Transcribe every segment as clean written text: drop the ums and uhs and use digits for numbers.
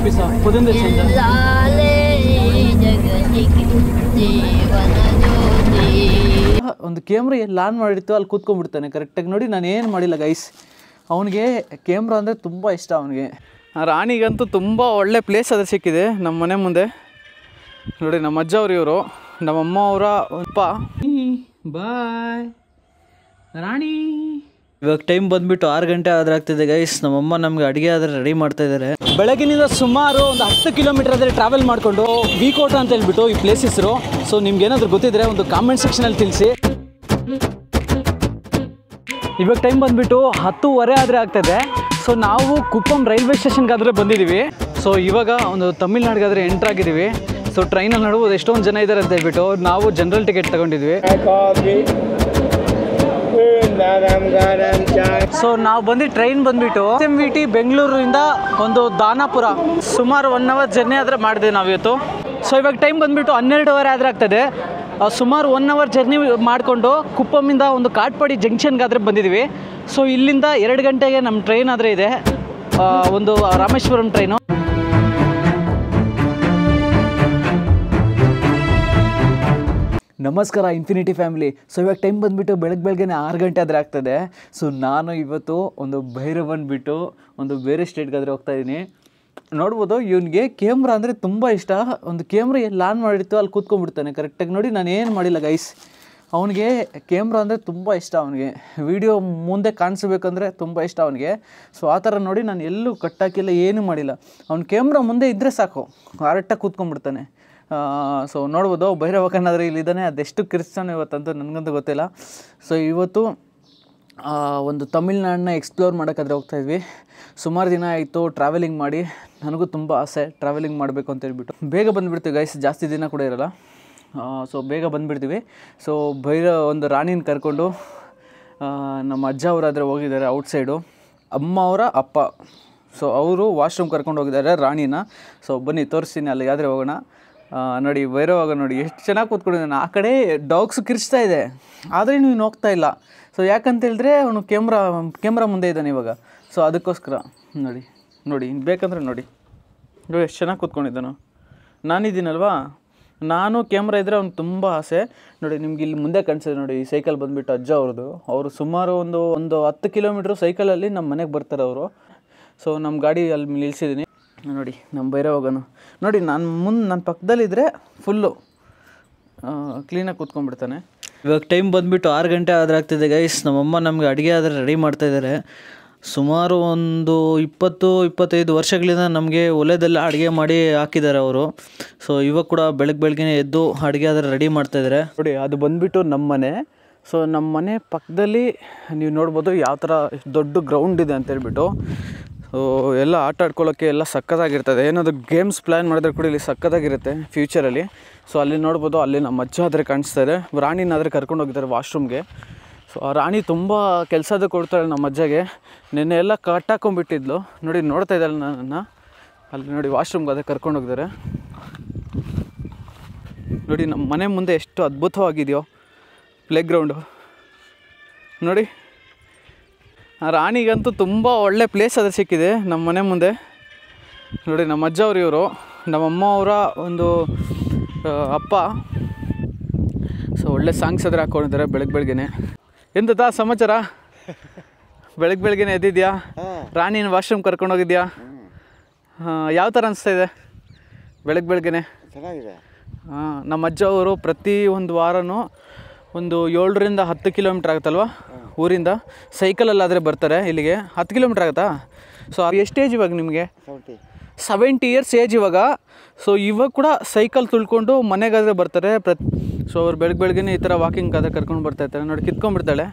bisa pudin desa ಒಂದು camera lawn ಮಾಡಿತ್ತು ಅಲ್ಲಿ ಕೂತ್ಕೊಂಡ್ಬಿಡ್ತಾನೆ ಕರೆಕ್ಟಾಗಿ ನೋಡಿ ನಾನು ಏನು ಮಾಡಿಲ್ಲ ಗೈಸ್ ಅವನಿಗೆ ಕ್ಯಾಮ್ರಾ ಅಂದರೆ ತುಂಬ ಇಷ್ಟ ಅವನಿಗೆ ರಾಣಿಗಂತೂ ತುಂಬ ಒಳ್ಳೆ ಪ್ಲೇಸ್ ಅದು ಸಿಕ್ಕಿದೆ ನಮ್ಮ ಮನೆ ಮುಂದೆ ನೋಡಿ ನಮ್ಮ ಅಜ್ಜ ಅವ್ರು ಇವರು ನಮ್ಮಮ್ಮ ಅವರ ಅಪ್ಪ ಬಾಯ್ ರಾಣಿ ಇವಾಗ ಟೈಮ್ ಬಂದುಬಿಟ್ಟು 6 ಗಂಟೆ ಆದ್ರೆ ಆಗ್ತಿದೆ ಗೈಸ್ ನಮ್ಮಮ್ಮ ನಮಗೆ ಅಡುಗೆ ಆದರೆ ರೆಡಿ ಮಾಡ್ತಾ ಇದ್ದಾರೆ ಬೆಳಗಿನಿಂದ ಸುಮಾರು ಒಂದು 10 ಕಿಲೋಮೀಟರ್ ಆದರೆ ಟ್ರಾವೆಲ್ ಮಾಡಿಕೊಂಡು ವಿಕೋಟ ಅಂತ ಹೇಳ್ಬಿಟ್ಟು ಈ ಪ್ಲೇಸ್ ಹೆಸರು ಸೊ ನಿಮ್ಗೆ ಏನಾದರೂ ಗೊತ್ತಿದ್ರೆ ಒಂದು ಕಾಮೆಂಟ್ ಸೆಕ್ಷನಲ್ಲಿ ತಿಳಿಸಿ ಇವಾಗ ಟೈಮ್ ಬಂದುಬಿಟ್ಟು 10:15 ಆದರೆ ಆಗ್ತದೆ ಸೊ ನಾವು ಕುಪ್ಪಂ ರೈಲ್ವೆ ಸ್ಟೇಷನ್ಗಾದರೆ ಬಂದಿದ್ದೀವಿ ಸೊ ಇವಾಗ ಒಂದು ತಮಿಳ್ನಾಡಿಗಾದರೆ ಎಂಟ್ರ್ ಆಗಿದ್ದೀವಿ ಸೊ ಟ್ರೈನಲ್ಲಿ ನಡುವುದು ಎಷ್ಟೊಂದು ಜನ ಇದ್ದಾರೆ ಅಂತ ಹೇಳ್ಬಿಟ್ಟು ನಾವು ಜನರಲ್ ಟಿಕೆಟ್ ತಗೊಂಡಿದ್ವಿ ಸೊ ನಾವು ಬಂದು ಟ್ರೈನ್ ಬಂದ್ಬಿಟ್ಟು SMVT ಬೆಂಗಳೂರಿಂದ ಒಂದು ದಾನಾಪುರ ಸುಮಾರು 1 ಅವರ್ ಜರ್ನಿ ಆದರೆ ಮಾಡಿದೆ ನಾವು ಇವತ್ತು ಸೊ ಇವಾಗ ಟೈಮ್ ಬಂದ್ಬಿಟ್ಟು 12:15 ಆದರೆ ಆಗ್ತದೆ ಸುಮಾರು 1 ಅವರ್ ಜರ್ನಿ ಮಾಡಿಕೊಂಡು ಕುಪ್ಪಮಿಂದ ಒಂದು ಕಾಟ್ಪಾಡಿ ಜಂಕ್ಷನ್ಗಾದರೆ ಬಂದಿದ್ದೀವಿ ಸೊ ಇಲ್ಲಿಂದ 2 ಗಂಟೆಗೆ ನಮ್ಮ ಟ್ರೈನ್ ಆದರೆ ಇದೆ ಒಂದು ರಾಮೇಶ್ವರಂ ಟ್ರೈನು ನಮಸ್ಕಾರ ಇನ್ಫಿನಿಟಿ ಫ್ಯಾಮಿಲಿ ಸೊ ಇವಾಗ ಟೈಮ್ ಬಂದುಬಿಟ್ಟು ಬೆಳಗ್ಗೆ 6 ಗಂಟೆ ಆದರೆ ಆಗ್ತದೆ ಸೊ ನಾನು ಇವತ್ತು ಒಂದು ಭೈರವನ್ ಬಿಟ್ಟು ಒಂದು ಬೇರೆ ಸ್ಟೇಟ್ಗಾದರೆ ಹೋಗ್ತಾಯಿದ್ದೀನಿ ನೋಡ್ಬೋದು ಇವನಿಗೆ ಕ್ಯಾಮ್ರಾ ಅಂದರೆ ತುಂಬ ಇಷ್ಟ ಒಂದು ಕ್ಯಾಮ್ರಾ ಲಾನ್ ಮಾಡಿತ್ತು ಅಲ್ಲಿ ಕೂತ್ಕೊಂಡ್ಬಿಡ್ತಾನೆ ಕರೆಕ್ಟಾಗಿ ನೋಡಿ ನಾನು ಏನು ಮಾಡಿಲ್ಲ ಗೈಸ್ ಅವನಿಗೆ ಕ್ಯಾಮ್ರಾ ಅಂದರೆ ತುಂಬ ಇಷ್ಟ ಅವನಿಗೆ ವಿಡಿಯೋ ಮುಂದೆ ಕಾಣಿಸ್ಬೇಕಂದ್ರೆ ತುಂಬ ಇಷ್ಟ ಅವನಿಗೆ ಸೊ ಆ ಥರ ನೋಡಿ ನಾನು ಎಲ್ಲೂ ಕಟ್ಟಾಕಿಲ್ಲ ಏನೂ ಮಾಡಿಲ್ಲ ಅವ್ನ ಕ್ಯಾಮ್ರಾ ಮುಂದೆ ಇದ್ದರೆ ಸಾಕು ಕರೆಕ್ಟಾಗಿ ಕೂತ್ಕೊಂಡ್ಬಿಡ್ತಾನೆ ಸೊ ನೋಡ್ಬೋದು ಭೈರವಕ್ಕನಾದರೆ ಇಲ್ಲಿದ್ದಾನೆ ಅದೆಷ್ಟು ಕಿರಿಸ್ತಾನೆ ಇವತ್ತಂತೂ ನನಗಂತೂ ಗೊತ್ತಿಲ್ಲ ಸೊ ಇವತ್ತು ಒಂದು ತಮಿಳ್ನಾಡನ್ನ ಎಕ್ಸ್ಪ್ಲೋರ್ ಮಾಡೋಕ್ಕಾದ್ರೆ ಹೋಗ್ತಾಯಿದ್ವಿ ಸುಮಾರು ದಿನ ಆಯಿತು ಟ್ರಾವೆಲಿಂಗ್ ಮಾಡಿ ನನಗೂ ತುಂಬ ಆಸೆ ಟ್ರಾವೆಲಿಂಗ್ ಮಾಡಬೇಕು ಅಂತ ಹೇಳ್ಬಿಟ್ಟು ಬೇಗ ಬಂದುಬಿಡ್ತೀವಿ ಗೈಸ್ ಜಾಸ್ತಿ ದಿನ ಕೂಡ ಇರೋಲ್ಲ ಸೊ ಬೇಗ ಬಂದುಬಿಡ್ತೀವಿ ಸೊ ಒಂದು ರಾಣಿನ ಕರ್ಕೊಂಡು ನಮ್ಮ ಅಜ್ಜ ಅವರಾದರೆ ಹೋಗಿದ್ದಾರೆ ಔಟ್ಸೈಡು ಅಮ್ಮ ಅವರ ಅಪ್ಪ ಸೊ ಅವರು ವಾಶ್ರೂಮ್ ಕರ್ಕೊಂಡು ಹೋಗಿದ್ದಾರೆ ರಾಣಿನ ಸೊ ಬನ್ನಿ ತೋರಿಸ್ತೀನಿ ಅಲ್ಲಿಗಾದರೆ ಹೋಗೋಣ ನೋಡಿ ಭೈರವಾಗ ನೋಡಿ ಎಷ್ಟು ಚೆನ್ನಾಗಿ ಕೂತ್ಕೊಂಡಿದ್ದಾನೆ ಆ ಕಡೆ ಡಾಗ್ಸು ಕಿರಿಸ್ತಾ ಇದೆ ಆದರೆ ನೀವು ಹೋಗ್ತಾ ಇಲ್ಲ ಸೊ ಯಾಕಂತ ಹೇಳಿದ್ರೆ ಅವನು ಕ್ಯಾಮ್ರಾ ಮುಂದೆ ಇದ್ದಾನೆ ಇವಾಗ ಸೊ ಅದಕ್ಕೋಸ್ಕರ ನೋಡಿ ಬೇಕಂದ್ರೆ ನೋಡಿ ಎಷ್ಟು ಚೆನ್ನಾಗಿ ಕೂತ್ಕೊಂಡಿದ್ದಾನು ನಾನಿದ್ದೀನಲ್ವಾ ನಾನು ಕ್ಯಾಮ್ರಾ ಇದ್ದರೆ ಅವ್ನು ತುಂಬ ಆಸೆ ನೋಡಿ ನಿಮ್ಗೆ ಇಲ್ಲಿ ಮುಂದೆ ಕಾಣಿಸಿದೆ ನೋಡಿ ಈ ಸೈಕಲ್ ಬಂದುಬಿಟ್ಟು ಅಜ್ಜ ಅವ್ರದ್ದು ಅವರು ಸುಮಾರು ಒಂದು 10 ಕಿಲೋಮೀಟ್ರು ಸೈಕಲಲ್ಲಿ ನಮ್ಮ ಮನೆಗೆ ಬರ್ತಾರೆ ಅವರು ಸೊ ನಮ್ಮ ಗಾಡಿ ಅಲ್ಲಿ ನಿಲ್ಲಿಸಿದ್ದೀನಿ ನೋಡಿ ನಮ್ಮ ಭೈರವಗನು ನೋಡಿ ನನ್ನ ಪಕ್ಕದಲ್ಲಿದ್ದರೆ ಫುಲ್ಲು ಕ್ಲೀನಾಗಿ ಕೂತ್ಕೊಂಡ್ಬಿಡ್ತಾನೆ ಇವಾಗ ಟೈಮ್ ಬಂದುಬಿಟ್ಟು 6 ಗಂಟೆ ಆದರೆ ಆಗ್ತಿದೆ ಗೈಸ್ ನಮ್ಮಮ್ಮ ನಮಗೆ ಅಡುಗೆ ಆದರೆ ರೆಡಿ ಮಾಡ್ತಾಯಿದ್ದಾರೆ ಸುಮಾರು ಒಂದು 20-25 ವರ್ಷಗಳಿಂದ ನಮಗೆ ಒಲೆದೆಲ್ಲ ಅಡುಗೆ ಮಾಡಿ ಹಾಕಿದ್ದಾರೆ ಅವರು ಸೊ ಇವಾಗ ಕೂಡ ಬೆಳಗ್ಗೆ ಎದ್ದು ಅಡುಗೆ ಆದರೆ ರೆಡಿ ಮಾಡ್ತಾಯಿದ್ದಾರೆ ನೋಡಿ ಅದು ಬಂದುಬಿಟ್ಟು ನಮ್ಮ ಮನೆ ಸೊ ನಮ್ಮ ಮನೆ ಪಕ್ಕದಲ್ಲಿ ನೀವು ನೋಡ್ಬೋದು ಯಾವ ಥರ ದೊಡ್ಡ ಗ್ರೌಂಡ್ ಇದೆ ಅಂತೇಳ್ಬಿಟ್ಟು ಸೊ ಎಲ್ಲ ಆಟ ಆಡ್ಕೊಳ್ಳೋಕ್ಕೆ ಎಲ್ಲ ಸಕ್ಕತ್ತಾಗಿರ್ತದೆ ಏನಾದರೂ ಗೇಮ್ಸ್ ಪ್ಲ್ಯಾನ್ ಮಾಡಿದ್ರೆ ಕೂಡ ಇಲ್ಲಿ ಸಕ್ಕತ್ತಾಗಿರುತ್ತೆ ಫ್ಯೂಚರಲ್ಲಿ ಸೊ ಅಲ್ಲಿ ನೋಡ್ಬೋದು ಅಲ್ಲಿ ನಮ್ಮ ಅಜ್ಜ ಆದರೆ ಕಾಣಿಸ್ತಾ ಇದೆ ರಾಣಿನಾದರೆ ಕರ್ಕೊಂಡು ಹೋಗಿದ್ದಾರೆ ವಾಶ್ರೂಮ್ಗೆ ಸೊ ಆ ರಾಣಿ ತುಂಬ ಕೆಲಸದ ಕೊಡ್ತಾಳೆ ನಮ್ಮ ಅಜ್ಜಗೆ ನೆನ್ನೆ ಎಲ್ಲ ಕಟ್ಟಾಕೊಂಡ್ಬಿಟ್ಟಿದ್ಲು ನೋಡಿ ನೋಡ್ತಾ ಇದ್ದಾಳೆ ನನ್ನನ್ನು ಅಲ್ಲಿ ನೋಡಿ ವಾಶ್ರೂಮ್ಗೆ ಅದೇ ಕರ್ಕೊಂಡು ಹೋಗಿದ್ದಾರೆ ನೋಡಿ ನಮ್ಮ ಮನೆ ಮುಂದೆ ಎಷ್ಟು ಅದ್ಭುತವಾಗಿದೆಯೋ ಪ್ಲೇಗ್ರೌಂಡು ನೋಡಿ ಆ ರಾಣಿಗಂತೂ ತುಂಬ ಒಳ್ಳೆ ಪ್ಲೇಸ್ ಅದು ಸಿಕ್ಕಿದೆ ನಮ್ಮ ಮನೆ ಮುಂದೆ ನೋಡಿ ನಮ್ಮ ಅಜ್ಜ ಅವ್ರು ಇವರು ನಮ್ಮಮ್ಮ ಅವರ ಒಂದು ಅಪ್ಪ ಸೊ ಒಳ್ಳೆ ಸಾಂಗ್ಸ್ ಆದರೆ ಹಾಕ್ಕೊಂಡಿದ್ದಾರೆ ಬೆಳಗ್ಗೆನೆ ಎಂತ ಸಮಾಚಾರ ಬೆಳಗ್ಗೆನೆ ಎದ್ದಿದ್ಯಾ ರಾಣಿನ ವಾಶ್ರೂಮ್ ಕರ್ಕೊಂಡು ಹೋಗಿದ್ಯಾ ಯಾವ ಥರ ಅನಿಸ್ತಾ ಇದೆ ಬೆಳಗ್ಗೆನೆ ಚೆನ್ನಾಗಿದೆ ನಮ್ಮ ಅಜ್ಜ ಅವರು ಪ್ರತಿ ಒಂದು ವಾರನೂ ಒಂದು 7ರಿಂದ 10 ಕಿಲೋಮೀಟ್ರ್ ಆಗುತ್ತಲ್ವ ಊರಿಂದ ಸೈಕಲಲ್ಲಾದರೆ ಬರ್ತಾರೆ ಇಲ್ಲಿಗೆ 10 ಕಿಲೋಮೀಟ್ರ್ ಆಗುತ್ತಾ ಸೊ ಎಷ್ಟು ಏಜ್ ಇವಾಗ ನಿಮಗೆ 70 ಇಯರ್ಸ್ ಏಜ್ ಇವಾಗ ಸೊ ಇವಾಗ ಕೂಡ ಸೈಕಲ್ ತುಳ್ಕೊಂಡು ಮನೆಗಾದರೆ ಬರ್ತಾರೆ ಸೊ ಅವ್ರು ಬೆಳಗ್ಗೆನೇ ಈ ಥರ ವಾಕಿಂಗ್ ಅದೇ ಕರ್ಕೊಂಡು ಬರ್ತಾಯಿರ್ತಾರೆ ನೋಡಿ ಕಿತ್ಕೊಂಡ್ಬಿಡ್ತಾಳೆ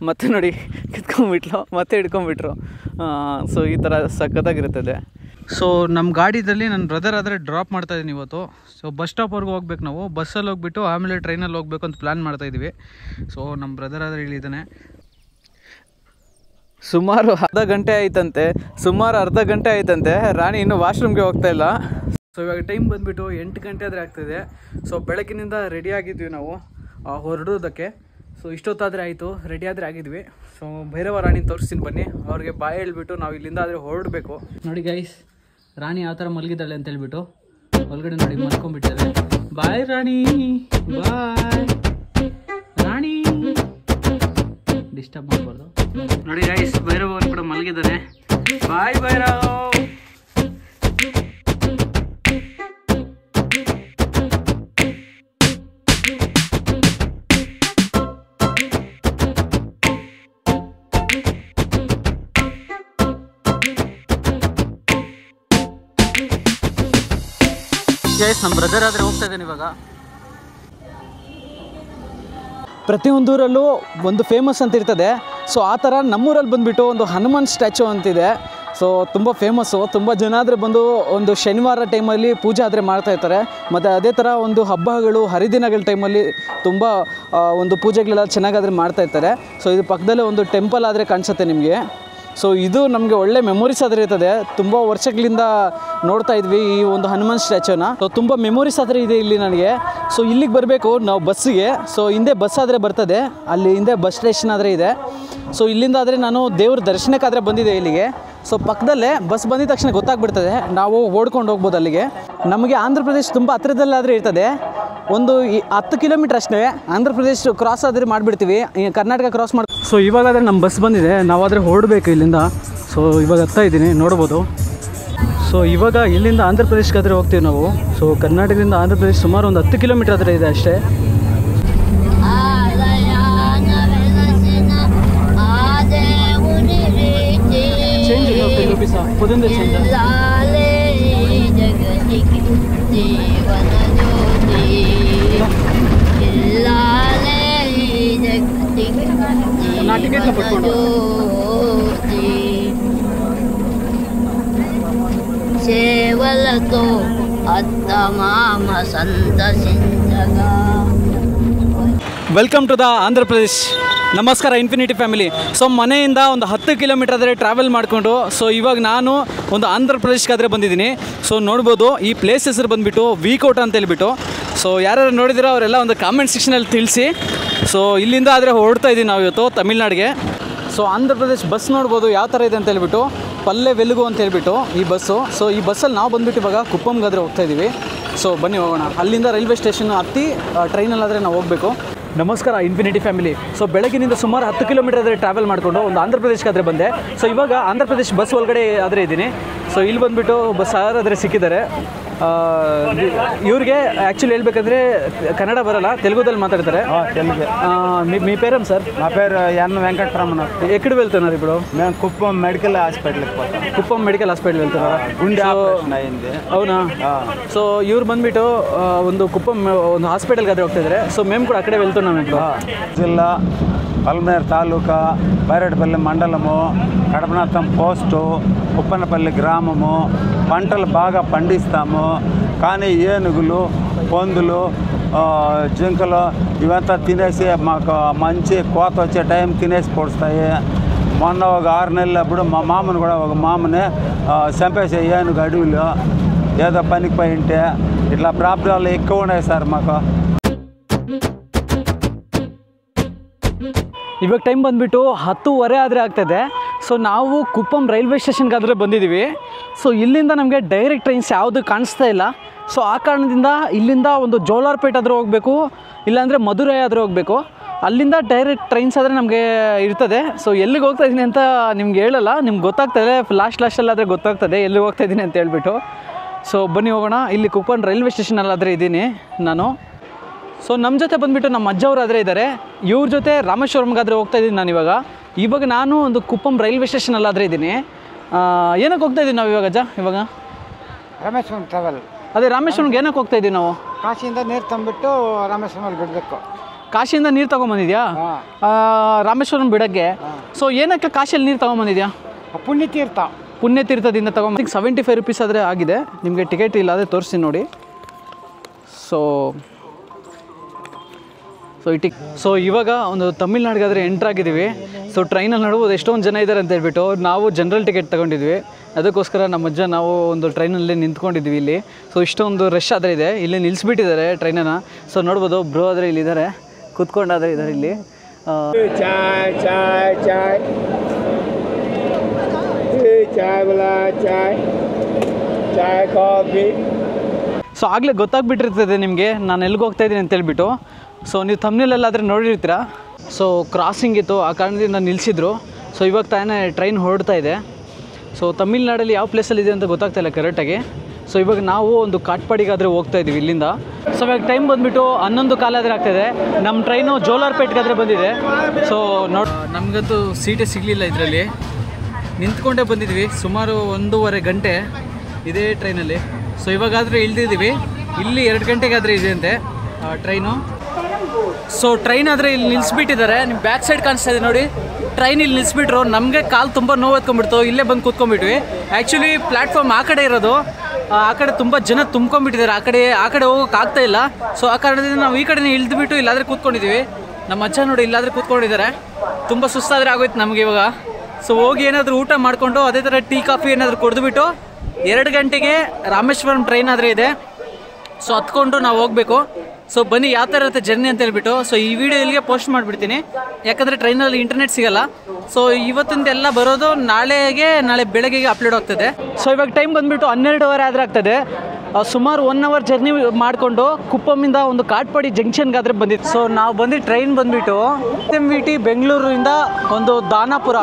ಮತ್ತೆ ನೋಡಿ ಕಿತ್ಕೊಂಡ್ಬಿಟ್ಲು ಮತ್ತೆ ಹಿಡ್ಕೊಂಡ್ಬಿಟ್ರು ಸೊ ಈ ಥರ ಸಖತ್ತಾಗಿರ್ತದೆ ಸೊ ನಮ್ಮ ಗಾಡಿದಲ್ಲಿ ನನ್ನ ಬ್ರದರ್ ಆದರೆ ಡ್ರಾಪ್ ಮಾಡ್ತಾಯಿದ್ದೀನಿ ಇವತ್ತು ಸೊ ಬಸ್ ಸ್ಟಾಪ್ವರೆಗೂ ಹೋಗ್ಬೇಕು ನಾವು ಬಸ್ಸಲ್ಲಿ ಹೋಗ್ಬಿಟ್ಟು ಆಮೇಲೆ ಟ್ರೈನಲ್ಲಿ ಹೋಗ್ಬೇಕು ಅಂತ ಪ್ಲ್ಯಾನ್ ಮಾಡ್ತಾಯಿದ್ದೀವಿ ಸೊ ನಮ್ಮ ಬ್ರದರ್ ಆದರೆ ಇಳಿದಾನೆ ಸುಮಾರು ಅರ್ಧ ಗಂಟೆ ಆಯ್ತಂತೆ ರಾಣಿ ಇನ್ನೂ ವಾಶ್ರೂಮ್ಗೆ ಹೋಗ್ತಾಯಿಲ್ಲ ಸೊ ಇವಾಗ ಟೈಮ್ ಬಂದುಬಿಟ್ಟು 8 ಗಂಟೆ ಆದರೆ ಆಗ್ತಾಯಿದೆ ಸೊ ಬೆಳಗ್ಗಿನಿಂದ ರೆಡಿ ಆಗಿದ್ವಿ ನಾವು ಹೊರಡೋದಕ್ಕೆ ಸೊ ಇಷ್ಟೊತ್ತಾದರೆ ಆಯಿತು ರೆಡಿ ಆದರೆ ಆಗಿದ್ವಿ ಸೊ ಭೈರವ ರಾಣಿ ತೋರಿಸ್ತೀನಿ ಬನ್ನಿ ಅವ್ರಿಗೆ ಬಾಯಿ ಹೇಳ್ಬಿಟ್ಟು ನಾವು ಇಲ್ಲಿಂದ ಆದರೆ ಹೊರಡಬೇಕು ನೋಡಿ ಗೈಸ್ ರಾಣಿ ಯಾವ ಥರ ಮಲಗಿದ್ದಾಳೆ ಅಂತ ಹೇಳ್ಬಿಟ್ಟು ಒಳಗಡೆ ನೋಡಿ ಮಲ್ಕೊಂಡ್ಬಿಟ್ಟಿದ್ದಾರೆ. ಬಾಯ್ ರಾಣಿ, ಬಾಯ್ ರಾಣಿ, ಡಿಸ್ಟರ್ಬ್ ಮಾಡಬಾರ್ದು. ನೋಡಿ ಗೈಸ್, ಭೈರವ್ ಕೂಡ ಮಲಗಿದ್ದಾನೆ. ಬಾಯ್ ಭೈರವ್. ಗೈಸ್, ನಮ್ಮ ಬ್ರದರ್ ಆದರೆ ಹೋಗ್ತಾ ಇದ್ದಾನೆ ಇವಾಗ. ಪ್ರತಿಯೊಂದೂರಲ್ಲೂ ಒಂದು ಫೇಮಸ್ ಅಂತ ಇರ್ತದೆ. ಸೊ ಆ ಥರ ನಮ್ಮೂರಲ್ಲಿ ಬಂದುಬಿಟ್ಟು ಒಂದು ಹನುಮಾನ್ ಸ್ಟ್ಯಾಚು ಅಂತಿದೆ. ಸೊ ತುಂಬ ಫೇಮಸ್ಸು. ತುಂಬ ಜನ ಆದರೆ ಬಂದು ಒಂದು ಶನಿವಾರ ಟೈಮಲ್ಲಿ ಪೂಜೆ ಆದರೆ ಮಾಡ್ತಾಯಿರ್ತಾರೆ. ಮತ್ತು ಅದೇ ಥರ ಒಂದು ಹಬ್ಬಗಳು ಹರಿದಿನಗಳ ಟೈಮಲ್ಲಿ ತುಂಬ ಒಂದು ಪೂಜೆಗಳೆಲ್ಲ ಚೆನ್ನಾಗಾದರೆ ಮಾಡ್ತಾಯಿರ್ತಾರೆ. ಸೊ ಇದು ಪಕ್ಕದಲ್ಲೇ ಒಂದು ಟೆಂಪಲ್ ಆದರೆ ಕಾಣಿಸುತ್ತೆ ನಿಮಗೆ. ಸೊ ಇದು ನಮಗೆ ಒಳ್ಳೆ ಮೆಮೊರೀಸ್ ಆದರೆ ಇರ್ತದೆ. ತುಂಬ ವರ್ಷಗಳಿಂದ ನೋಡ್ತಾ ಇದ್ವಿ ಈ ಒಂದು ಹನುಮಾನ್ ಸ್ಟ್ಯಾಚ್ಯೂನ. ಸೊ ತುಂಬ ಮೆಮೊರೀಸ್ ಆದರೆ ಇದೆ ಇಲ್ಲಿ ನನಗೆ. ಸೊ ಇಲ್ಲಿಗೆ ಬರಬೇಕು ನಾವು ಬಸ್ಸಿಗೆ. ಸೊ ಹಿಂದೆ ಬಸ್ ಆದರೆ ಬರ್ತದೆ, ಅಲ್ಲಿ ಹಿಂದೆ ಬಸ್ ಸ್ಟೇಷನ್ ಆದರೆ ಇದೆ. ಸೊ ಇಲ್ಲಿಂದ ಆದರೆ ನಾನು ದೇವ್ರ ದರ್ಶನಕ್ಕಾದರೆ ಬಂದಿದ್ದೆ ಇಲ್ಲಿಗೆ. ಸೊ ಪಕ್ಕದಲ್ಲೇ ಬಸ್ ಬಂದಿದ ತಕ್ಷಣ ಗೊತ್ತಾಗ್ಬಿಡ್ತದೆ, ನಾವು ಓಡ್ಕೊಂಡು ಹೋಗ್ಬೋದು ಅಲ್ಲಿಗೆ. ನಮಗೆ ಆಂಧ್ರ ಪ್ರದೇಶ ತುಂಬ ಹತ್ತಿರದಲ್ಲಾದರೆ ಇರ್ತದೆ. ಒಂದು 10 ಕಿಲೋಮೀಟ್ರ್ ಅಷ್ಟೇ. ಆಂಧ್ರ ಪ್ರದೇಶ ಕ್ರಾಸ್ ಆದರೆ ಮಾಡಿಬಿಡ್ತೀವಿ, ಕರ್ನಾಟಕ ಕ್ರಾಸ್ ಮಾಡಿ. ಸೊ ಇವಾಗಾದರೆ ನಮ್ಮ ಬಸ್ ಬಂದಿದೆ, ನಾವಾದರೆ ಹೊರಡಬೇಕು ಇಲ್ಲಿಂದ. ಸೊ ಇವಾಗ ಹತ್ತಾ ಇದ್ದೀನಿ, ನೋಡ್ಬೋದು. ಸೊ ಇವಾಗ ಇಲ್ಲಿಂದ ಆಂಧ್ರ ಪ್ರದೇಶಕ್ಕಾದರೆ ಹೋಗ್ತೀವಿ ನಾವು. ಸೊ ಕರ್ನಾಟಕದಿಂದ ಆಂಧ್ರ ಪ್ರದೇಶ ಸುಮಾರು ಒಂದು 10 ಕಿಲೋಮೀಟ್ರ್ ಆದರೆ ಇದೆ ಅಷ್ಟೇ. నా టికెట్లు పట్టుకోండి. సేవలతో అత్తమామ సంతసించగా. Welcome to the Andhra Pradesh. ನಮಸ್ಕಾರ ಇನ್ಫಿನಿಟಿ ಫ್ಯಾಮಿಲಿ. ಸೊ ಮನೆಯಿಂದ ಒಂದು 10 ಕಿಲೋಮೀಟರ್ ಆದರೆ ಟ್ರಾವೆಲ್ ಮಾಡಿಕೊಂಡು ಸೊ ಇವಾಗ ನಾನು ಒಂದು ಆಂಧ್ರ ಪ್ರದೇಶಕ್ಕಾದರೆ ಬಂದಿದ್ದೀನಿ. ಸೊ ನೋಡ್ಬೋದು ಈ ಪ್ಲೇಸ್ ಹೆಸರು ಬಂದುಬಿಟ್ಟು ವಿಕೋಟ ಅಂತ ಹೇಳ್ಬಿಟ್ಟು. ಸೊ ಯಾರ್ಯಾರು ನೋಡಿದಿರೋ ಅವರೆಲ್ಲ ಒಂದು ಕಾಮೆಂಟ್ ಸೆಕ್ಷನಲ್ಲಿ ತಿಳಿಸಿ. ಸೊ ಇಲ್ಲಿಂದ ಆದರೆ ಹೊರಡ್ತಾ ಇದ್ದೀವಿ ನಾವು ಇವತ್ತು ತಮಿಳ್ನಾಡಿಗೆ. ಸೊ ಆಂಧ್ರ ಪ್ರದೇಶ್ ಬಸ್ ನೋಡ್ಬೋದು ಯಾವ ಥರ ಇದೆ ಅಂತ ಹೇಳ್ಬಿಟ್ಟು, ಪಲ್ಲೆ ವೆಲುಗು ಅಂತ ಹೇಳ್ಬಿಟ್ಟು ಈ ಬಸ್ಸು. ಸೊ ಈ ಬಸ್ಸಲ್ಲಿ ನಾವು ಬಂದುಬಿಟ್ಟು ಇವಾಗ ಕುಪ್ಪಂಗಾದರೆ ಹೋಗ್ತಾ ಇದ್ದೀವಿ. ಸೊ ಬನ್ನಿ ಹೋಗೋಣ. ಅಲ್ಲಿಂದ ರೈಲ್ವೆ ಸ್ಟೇಷನ್ ಹತ್ತಿ ಟ್ರೈನಲ್ಲಾದರೆ ನಾವು ಹೋಗಬೇಕು. ನಮಸ್ಕಾರ ಇನ್ಫಿನಿಟಿ ಫ್ಯಾಮಿಲಿ. ಸೊ ಬೆಳಗಿನಿಂದ ಸುಮಾರು 10 ಕಿಲೋಮೀಟರ್ ಆದರೆ ಟ್ರಾವೆಲ್ ಮಾಡಿಕೊಂಡು ಒಂದು ಆಂಧ್ರ ಪ್ರದೇಶಕ್ಕಾದರೆ ಬಂದೆ. ಸೊ ಇವಾಗ ಆಂಧ್ರ ಪ್ರದೇಶ್ ಬಸ್ ಒಳಗಡೆ ಆದರೆ ಇದ್ದೀನಿ. ಸೊ ಇಲ್ಲಿ ಬಂದುಬಿಟ್ಟು ಬಸ್ ಯಾರಾದರೆ ಸಿಕ್ಕಿದ್ದಾರೆ. ఇవ్వరికి యాక్చువల్లీ ಹೇಳ್ಬೇಕಂದ್ರೆ కన్నడ బరల తెలుగుదల్ మాట్లాడతారు. మీ పేరేం సార్? నా పేరు ఎన్ వెంకటరమణ. ఎక్కడ వెళ్తున్నారు ఇప్పుడు? మేము కుప్పం మెడికల్ హాస్పిటల్కి పోతాం. కుప్పం మెడికల్ హాస్పిటల్ వెళ్తున్నారా? గుండె ಆಪರೇಷನ್ ಅయింది. అవునా? సో ಇವ್ರು ಬಂದ್ಬಿಟ್ಟು ಒಂದು ಕುಪ್ಪಂ ಒಂದು ಹಾಸ್ಪಿಟಲ್ಗೆ ಆದರೆ ಹೋಗ್ತಿದ್ದಾರೆ. ಸೊ మేము కూడా అక్కడే వెళ్తున్నాం ఇప్పుడు. జిల్లా పల్మనేరు తాలూకా బైరెడ్పల్లి మండలము కడపనాథం పోస్టు కుప్పనపల్లి గ్రామము. పంటలు బాగా పండిస్తాము, కానీ ఏనుగులు పందులు జింకలు ఇవంతా తినేసి మాకు మంచి కోత వచ్చే టైం తినేసి పొడుస్తాయి. మొన్న ఒక 6 నెలలు అప్పుడు మా మామని కూడా ఒక మామని చంపేసే ఏనుగు అడవిలో ఏదో పనికి పోయి ఉంటే ఇట్లా ప్రాబ్లాలు ఎక్కువ ఉన్నాయి సార్ మాకు. ಇವಾಗ ಟೈಮ್ ಬಂದುಬಿಟ್ಟು 10:15 ಆದರೆ ಆಗ್ತಾಯಿದೆ. ಸೊ ನಾವು ಕುಪ್ಪಂ ರೈಲ್ವೆ ಸ್ಟೇಷನ್ಗಾದರೆ ಬಂದಿದ್ದೀವಿ. ಸೊ ಇಲ್ಲಿಂದ ನಮಗೆ ಡೈರೆಕ್ಟ್ ಟ್ರೈನ್ಸ್ ಯಾವುದು ಕಾಣಿಸ್ತಾ ಇಲ್ಲ. ಸೊ ಆ ಕಾರಣದಿಂದ ಇಲ್ಲಿಂದ ಒಂದು ಜೋಲಾರ್ಪೇಟ್ ಆದರೂ ಹೋಗಬೇಕು, ಇಲ್ಲಾಂದರೆ ಮಧುರೈ ಆದರೂ ಹೋಗಬೇಕು. ಅಲ್ಲಿಂದ ಡೈರೆಕ್ಟ್ ಟ್ರೈನ್ಸ್ ಆದರೆ ನಮಗೆ ಇರ್ತದೆ. ಸೊ ಎಲ್ಲಿಗೆ ಹೋಗ್ತಾ ಇದ್ದೀನಿ ಅಂತ ನಿಮ್ಗೆ ಹೇಳಲ್ಲ, ನಿಮ್ಗೆ ಗೊತ್ತಾಗ್ತದೆ ಲಾಸ್ಟಲ್ಲಾದರೆ ಗೊತ್ತಾಗ್ತದೆ ಎಲ್ಲಿಗೆ ಹೋಗ್ತಾ ಇದ್ದೀನಿ ಅಂತ ಹೇಳ್ಬಿಟ್ಟು. ಸೊ ಬನ್ನಿ ಹೋಗೋಣ. ಇಲ್ಲಿ ಕುಪ್ಪಂ ರೈಲ್ವೆ ಸ್ಟೇಷನಲ್ಲಾದರೆ ಇದ್ದೀನಿ ನಾನು. ಸೊ ನಮ್ಮ ಜೊತೆ ಬಂದುಬಿಟ್ಟು ನಮ್ಮ ಅಜ್ಜವರಾದರೆ ಇದ್ದಾರೆ. ಇವ್ರ ಜೊತೆ ರಾಮೇಶ್ವರಂಗಾದರೆ ಹೋಗ್ತಾ ಇದ್ದೀನಿ ನಾನು ಇವಾಗ ನಾನು ಒಂದು ಕುಪ್ಪಂ ರೈಲ್ವೆ ಸ್ಟೇಷನಲ್ಲಾದರೆ ಇದ್ದೀನಿ. ಏನಕ್ಕೆ ಹೋಗ್ತಾ ಇದ್ದೀವಿ ನಾವು ಇವಾಗ ಅಜ್ಜ? ಇವಾಗ ರಾಮೇಶ್ವರಂ ಟ್ರಾವೆಲ್. ಅದೇ ರಾಮೇಶ್ವರಂಗೆ ಏನಕ್ಕೆ ಹೋಗ್ತಾ ಇದ್ದೀವಿ ನಾವು? ಕಾಶಿಯಿಂದ ನೀರು ತಂದುಬಿಟ್ಟು ರಾಮೇಶ್ವರಂ ಬಿಡಬೇಕು. ಕಾಶಿಯಿಂದ ನೀರು ತೊಗೊಂಬಂದಿದ್ಯಾ ರಾಮೇಶ್ವರಂ ಬಿಡೋಕ್ಕೆ? ಸೊ ಏನಕ್ಕೆ ಕಾಶಿಯಲ್ಲಿ ನೀರು ತೊಗೊಂಬಂದಿದ್ಯಾ? ಪುಣ್ಯತೀರ್ಥ. ಪುಣ್ಯತೀರ್ಥದಿಂದ ತೊಗೊಂಬಂದು 75 ರೂಪೀಸ್ ಆದರೆ ಆಗಿದೆ. ನಿಮಗೆ ಟಿಕೆಟ್ ಇಲ್ಲ ಅದೇ ತೋರಿಸಿ ನೋಡಿ. ಸೊ ಇವಾಗ ಒಂದು ತಮಿಳ್ನಾಡಿಗಾದರೆ ಎಂಟ್ರಾಗಿದ್ದೀವಿ. ಸೊ ಟ್ರೈನಲ್ಲಿ ನೋಡ್ಬೋದು ಎಷ್ಟೊಂದು ಜನ ಇದ್ದಾರೆ ಅಂತ ಹೇಳ್ಬಿಟ್ಟು. ನಾವು ಜನರಲ್ ಟಿಕೆಟ್ ತೊಗೊಂಡಿದ್ವಿ, ಅದಕ್ಕೋಸ್ಕರ ನಮ್ಮ ಅಜ್ಜ ನಾವು ಒಂದು ಟ್ರೈನಲ್ಲಿ ನಿಂತ್ಕೊಂಡಿದ್ವಿ ಇಲ್ಲಿ. ಸೊ ಇಷ್ಟೊಂದು ರಶ್ ಆದರೆ ಇದೆ, ಇಲ್ಲಿ ನಿಲ್ಲಿಸ್ಬಿಟ್ಟಿದ್ದಾರೆ ಟ್ರೈನನ್ನು. ಸೊ ನೋಡ್ಬೋದು ಬ್ರೋ ಆದರೆ ಇಲ್ಲಿದ್ದಾರೆ, ಕೂತ್ಕೊಂಡಾದರೆ ಇದ್ದಾರೆ ಇಲ್ಲಿ. ಚಾಯ್ ಚಾಯ್ ಚಾಯ್ ಚಾಯ್ ಚಾಯ್ चाय कॉफी ಸೊ ಆಗಲೇ ಗೊತ್ತಾಗ್ಬಿಟ್ಟಿರ್ತದೆ ನಿಮಗೆ ನಾನು ಎಲ್ಲಿಗೆ ಹೋಗ್ತಾ ಇದ್ದೀನಿ ಅಂತೇಳ್ಬಿಟ್ಟು. ಸೊ ನೀವು ಥಂಬ್ನೇಲಲ್ಲಾದರೆ ನೋಡಿರ್ತೀರ. ಸೊ ಕ್ರಾಸಿಂಗ್ ಇತ್ತು, ಆ ಕಾರಣದಿಂದ ನಿಲ್ಲಿಸಿದ್ರು. ಸೊ ಇವಾಗ ತಾನೇ ಟ್ರೈನ್ ಹೊರಡ್ತಾ ಇದೆ. ಸೊ ತಮಿಳ್ನಾಡಲ್ಲಿ ಯಾವ ಪ್ಲೇಸಲ್ಲಿ ಇದೆ ಅಂತ ಗೊತ್ತಾಗ್ತಾ ಇಲ್ಲ ಕರೆಕ್ಟಾಗಿ. ಸೊ ಇವಾಗ ನಾವು ಒಂದು ಕಾಟ್ಪಾಡಿಗಾದರೆ ಹೋಗ್ತಾ ಇದ್ದೀವಿ ಇಲ್ಲಿಂದ. ಸೊ ಇವಾಗ ಟೈಮ್ ಬಂದುಬಿಟ್ಟು 11 ಕಾಲಾದರೆ ಆಗ್ತಾಯಿದೆ. ನಮ್ಮ ಟ್ರೈನು ಜೋಲಾರ್ಪೇಟ್ಗಾದರೆ ಬಂದಿದೆ. ಸೊ ನಮಗಂತೂ ಸೀಟೇ ಸಿಗಲಿಲ್ಲ ಇದರಲ್ಲಿ. ನಿಂತ್ಕೊಂಡೇ ಬಂದಿದ್ವಿ ಸುಮಾರು 1.5 ಗಂಟೆ ಇದೇ ಟ್ರೈನಲ್ಲಿ. ಸೊ ಇವಾಗಾದರೆ ಇಳಿದಿದ್ದೀವಿ. ಇಲ್ಲಿ 2 ಗಂಟೆಗಾದರೆ ಇದೆ ಅಂತೆ ಟ್ರೈನು. ಸೊ ಟ್ರೈನ್ ಆದರೆ ಇಲ್ಲಿ ನಿಲ್ಲಿಸ್ಬಿಟ್ಟಿದ್ದಾರೆ. ನಿಮ್ಮ ಬ್ಯಾಕ್ ಸೈಡ್ ಕಾಣಿಸ್ತಾ ಇದೆ ನೋಡಿ. ಟ್ರೈನ್ ಇಲ್ಲಿ ನಿಲ್ಲಿಸ್ಬಿಟ್ರು. ನಮಗೆ ಕಾಲು ತುಂಬ ನೋವು ಎತ್ಕೊಂಡ್ಬಿಡ್ತು. ಇಲ್ಲೇ ಬಂದು ಕೂತ್ಕೊಂಡ್ಬಿಟ್ವಿ. ಆ್ಯಕ್ಚುಲಿ ಪ್ಲ್ಯಾಟ್ಫಾರ್ಮ್ ಆ ಕಡೆ ಇರೋದು. ಆ ಕಡೆ ತುಂಬ ಜನ ತುಂಬ್ಕೊಂಡ್ಬಿಟ್ಟಿದ್ದಾರೆ. ಆ ಕಡೆ ಹೋಗೋಕೆ ಆಗ್ತಾ ಇಲ್ಲ. ಸೊ ಆ ಕಾರಣದಿಂದ ನಾವು ಈ ಕಡೆನೇ ಇಳಿದ್ಬಿಟ್ಟು ಇಲ್ಲಾದರೆ ಕೂತ್ಕೊಂಡಿದ್ದೀವಿ. ನಮ್ಮ ಅಜ್ಜ ನೋಡಿ ಇಲ್ಲಾದರೆ ಕೂತ್ಕೊಂಡಿದ್ದಾರೆ. ತುಂಬ ಸುಸ್ತಾದರೆ ಆಗೋಯ್ತು ನಮಗೆ ಇವಾಗ. ಸೊ ಹೋಗಿ ಏನಾದರೂ ಊಟ ಮಾಡಿಕೊಂಡು ಅದೇ ಥರ ಟೀ ಕಾಫಿ ಏನಾದರೂ ಕುಡಿದ್ಬಿಟ್ಟು 2 ಗಂಟೆಗೆ ರಾಮೇಶ್ವರಂ ಟ್ರೈನ್ ಆದರೆ ಇದೆ. ಸೊ ಹತ್ಕೊಂಡು ನಾವು ಹೋಗಬೇಕು. ಸೊ ಬನ್ನಿ ಯಾವ ಥರ ಇರುತ್ತೆ ಜರ್ನಿ ಅಂತ ಹೇಳ್ಬಿಟ್ಟು. ಸೊ ಈ ವಿಡಿಯೋ ಇಲ್ಲಿಗೆ ಪೋಸ್ಟ್ ಮಾಡಿಬಿಡ್ತೀನಿ, ಯಾಕಂದರೆ ಟ್ರೈನಲ್ಲಿ ಇಂಟರ್ನೆಟ್ ಸಿಗಲ್ಲ. ಸೊ ಇವತ್ತಿಂದೆಲ್ಲ ಬರೋದು ನಾಳೆ ಬೆಳಗ್ಗೆಗೆ ಅಪ್ಲೋಡ್ ಆಗ್ತದೆ. ಸೊ ಇವಾಗ ಟೈಮ್ ಬಂದುಬಿಟ್ಟು 12:15 ಆದರೆ ಆಗ್ತದೆ. ಸುಮಾರು 1 ಅವರ್ ಜರ್ನಿ ಮಾಡಿಕೊಂಡು ಕುಪ್ಪಮ್ಮಿಂದ ಒಂದು ಕಾಟ್ಪಾಡಿ ಜಂಕ್ಷನ್ಗಾದರೆ ಬಂದಿತ್ತು. ಸೊ ನಾವು ಬಂದು ಟ್ರೈನ್ ಬಂದುಬಿಟ್ಟು MVT ಬೆಂಗಳೂರಿಂದ ಒಂದು ದಾನಾಪುರ.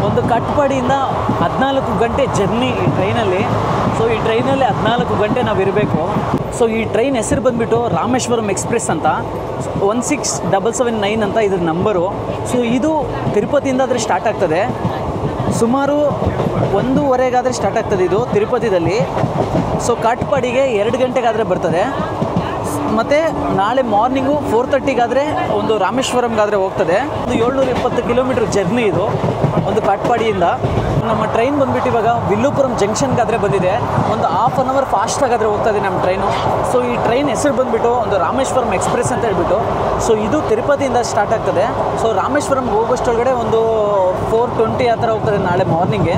ಒಂದು ಕಾಟ್ಪಾಡಿಯಿಂದ 14 ಗಂಟೆ ಜರ್ನಿ ಈ ಟ್ರೈನಲ್ಲಿ. ಸೊ ಈ ಟ್ರೈನಲ್ಲಿ 14 ಗಂಟೆ ನಾವು ಇರಬೇಕು. ಸೊ ಈ ಟ್ರೈನ್ ಹೆಸರು ಬಂದುಬಿಟ್ಟು ರಾಮೇಶ್ವರಂ ಎಕ್ಸ್ಪ್ರೆಸ್ ಅಂತ. 16779 ಅಂತ ಇದ್ರ ನಂಬರು. ಸೊ ಇದು ತಿರುಪತಿಯಿಂದ ಆದರೆ ಸ್ಟಾರ್ಟ್ ಆಗ್ತದೆ. ಸುಮಾರು 1:15 ಸ್ಟಾರ್ಟ್ ಆಗ್ತದೆ ಇದು ತಿರುಪತಿದಲ್ಲಿ. ಸೊ ಕಾಟ್ಪಾಡಿಗೆ 2 ಗಂಟೆಗಾದರೆ ಬರ್ತದೆ. ಮತ್ತು ನಾಳೆ ಮಾರ್ನಿಂಗು 4:30ಗಾದರೆ ಒಂದು ರಾಮೇಶ್ವರಂಗಾದರೆ ಹೋಗ್ತದೆ. ಒಂದು 720 ಕಿಲೋಮೀಟ್ರ್ ಜರ್ನಿ ಇದು ಒಂದು ಕಾಟ್ಪಾಡಿಯಿಂದ. ನಮ್ಮ ಟ್ರೈನ್ ಬಂದುಬಿಟ್ಟು ಇವಾಗ ವಿಲ್ಲುಪುರಂ ಜಂಕ್ಷನ್ಗಾದರೆ ಬಂದಿದೆ. ಒಂದು ½ ಅನ್ ಅವರ್ ಫಾಸ್ಟಾಗಾದರೆ ಹೋಗ್ತಾಯಿದೆ ನಮ್ಮ ಟ್ರೈನು. ಸೊ ಈ ಟ್ರೈನ್ ಹೆಸರು ಬಂದುಬಿಟ್ಟು ಒಂದು ರಾಮೇಶ್ವರಂ ಎಕ್ಸ್ಪ್ರೆಸ್ ಅಂತ ಹೇಳ್ಬಿಟ್ಟು. ಸೊ ಇದು ತಿರುಪತಿಯಿಂದ ಸ್ಟಾರ್ಟ್ ಆಗ್ತದೆ. ಸೊ ರಾಮೇಶ್ವರಂಗೆ ಹೋಗೋಷ್ಟೊಳಗಡೆ ಒಂದು 4:20 ಆ ಥರ ಹೋಗ್ತದೆ ನಾಳೆ ಮಾರ್ನಿಂಗ್ಗೆ.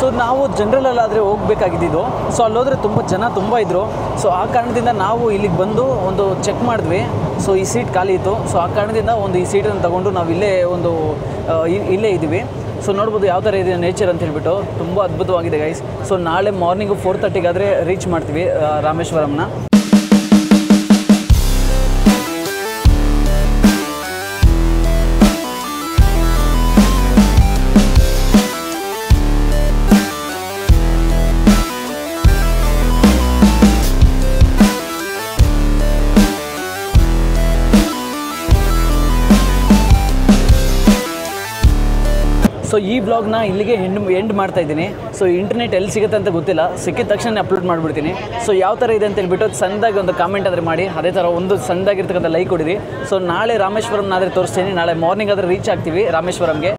ಸೊ ನಾವು ಜನರಲ್ಲಾದರೆ ಹೋಗಬೇಕಾಗಿದ್ದು. ಸೊ ಅಲ್ಲೋದ್ರೆ ಜನ ತುಂಬ ಇದ್ದರು. ಸೊ ಆ ಕಾರಣದಿಂದ ನಾವು ಇಲ್ಲಿಗೆ ಬಂದು ಒಂದು ಚೆಕ್ ಮಾಡಿದ್ವಿ. ಸೊ ಈ ಸೀಟ್ ಖಾಲಿ ಇತ್ತು. ಸೊ ಆ ಕಾರಣದಿಂದ ಒಂದು ಈ ಸೀಟನ್ನು ತೊಗೊಂಡು ನಾವು ಇಲ್ಲೇ ಇದ್ದೀವಿ. ಸೊ ನೋಡ್ಬೋದು ಯಾವ ಥರ ಇದೆ ನೇಚರ್ ಅಂತ ಹೇಳ್ಬಿಟ್ಟು. ತುಂಬ ಅದ್ಭುತವಾಗಿದೆ ಗೈಸ್. ಸೊ ನಾಳೆ ಮಾರ್ನಿಂಗು 4:30ಗಾದರೆ ರೀಚ್ ಮಾಡ್ತೀವಿ ರಾಮೇಶ್ವರಂನ. ಸೊ ಈ ಬ್ಲಾಗ್ನ ಇಲ್ಲಿಗೆ ಎಂಡ್ ಮಾಡ್ತಾ ಇದ್ದೀನಿ. ಸೊ ಇಂಟರ್ನೆಟ್ ಎಲ್ಲಿ ಸಿಗುತ್ತೆ ಅಂತ ಗೊತ್ತಿಲ್ಲ, ಸಿಕ್ಕಿದ ತಕ್ಷಣ ಅಪ್ಲೋಡ್ ಮಾಡಿಬಿಡ್ತೀನಿ. ಸೊ ಯಾವ ಥರ ಇದೆ ಅಂತ ಹೇಳ್ಬಿಟ್ಟು ಸಣ್ಣದಾಗಿ ಒಂದು ಕಾಮೆಂಟ್ ಆದರೆ ಮಾಡಿ, ಅದೇ ಥರ ಒಂದು ಸಣ್ಣದಾಗಿರ್ತಕ್ಕಂಥ ಲೈಕ್ ಕೊಡಿರಿ. ಸೊ ನಾಳೆ ರಾಮೇಶ್ವರಂನಾದರೆ ತೋರಿಸ್ತೀನಿ. ನಾಳೆ ಮಾರ್ನಿಂಗ್ ಆದರೆ ರೀಚ್ ಆಗ್ತೀವಿ ರಾಮೇಶ್ವರಂಗೆ.